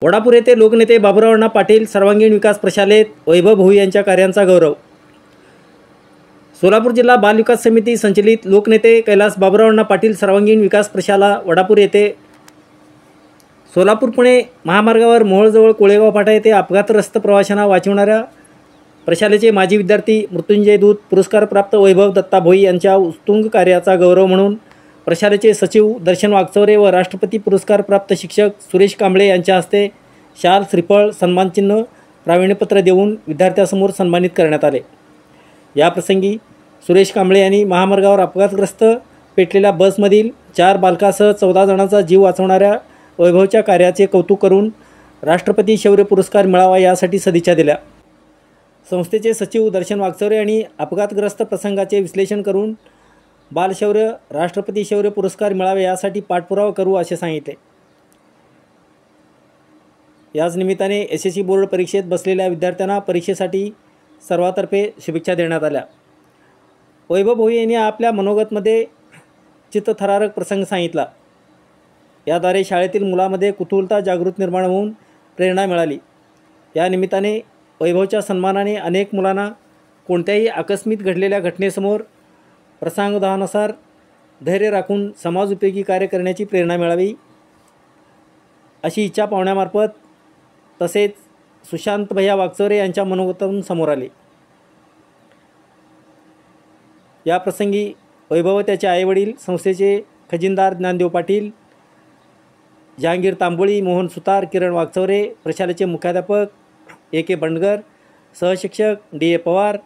वडापूर येथे लोकनेते बाबुराव अण्णा पाटील सर्वांगीण विकास प्रशालेत वैभव भोई यांच्या कार्यांचा गौरव। सोलापूर जिल्हा बाल विकास समिती संचलित लोकनेते कैलास बाबुराव अण्णा पाटील सर्वांगीण विकास प्रशाला वडापूर येथे सोलापूर पुणे महामार्गावर मोहोळजवळ कोळेगाव फाटा येथे अपघातग्रस्त प्रवाशांना वाचवणाऱ्या प्रशालेचे माजी विद्यार्थी मृत्युंजय दूत पुरस्कार प्राप्त वैभव दत्ता भोई यांच्या उत्तुंग कार्याचा गौरव म्हणून प्रशालेचे सचिव दर्शन वागचौरे व राष्ट्रपती पुरस्कार प्राप्त शिक्षक सुरेश कांबळे यांच्या हस्ते शाल, श्रीफळ, सन्मानचिन्ह, प्रावीण्यपत्र देऊन विद्यार्थ्यांसमोर सन्मानित करण्यात आले। याप्रसंगी सुरेश कांबळे यांनी महामार्गावर अपघातग्रस्त पेटलेल्या बसमधील 4 बालकांसह 14 जणांचा जीव वाचवणाऱ्या वैभवच्या कार्याचे कौतुक करून राष्ट्रपती शौर्य पुरस्कार मिळावा यासाठी सदिच्छा दिल्या। संस्थेचे सचिव दर्शन वागचौरे यांनी अपघातग्रस्त प्रसंगाचे विश्लेषण करून बालशौर्य, राष्ट्रपती शौर्य पुरस्कार मिळावे यासाठी पाठपुरावा करू असे सांगितले। याच निमित्ताने SSC बोर्ड परीक्षेत बसलेल्या विद्यार्थ्यांना परीक्षेसाठी सर्वातर्फे शुभेच्छा देण्यात आल्या। वैभव भोई यांनी आपल्या मनोगतमध्ये चित्तथरारक प्रसंग सांगितला। याद्वारे शाळेतील मुलांमध्ये कुतूहलता जागृत निर्माण होऊन प्रेरणा मिळाली। या निमित्ताने वैभवच्या सन्मानाने अनेक मुलांना कोणत्याही आकस्मिक घडलेल्या घटनेसमोर प्रसंगानुसार धैर्य राखून समाज उपयोगी कार्य करण्याची प्रेरणा मिळावी अशी इच्छा पाहुण्यामार्फत तसेच सुशांत भैया वागचौरे यांच्या मनोगतातून समोर आले। या प्रसंगी वैभव व त्याचे आईवडील, संस्थेचे खजिनदार ज्ञानदेव पाटील, जहांगीर तांबोळी, मोहन सुतार, किरण वागचौरे, प्रशालेचे मुख्याध्यापक AK Bandgar, सहशिक्षक DA Pawar,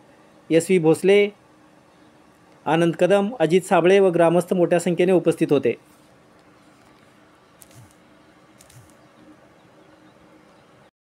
SV Bhosale, आनंद कदम, अजित साबळे व ग्रामस्थ मोठ्या संख्येने उपस्थित होते।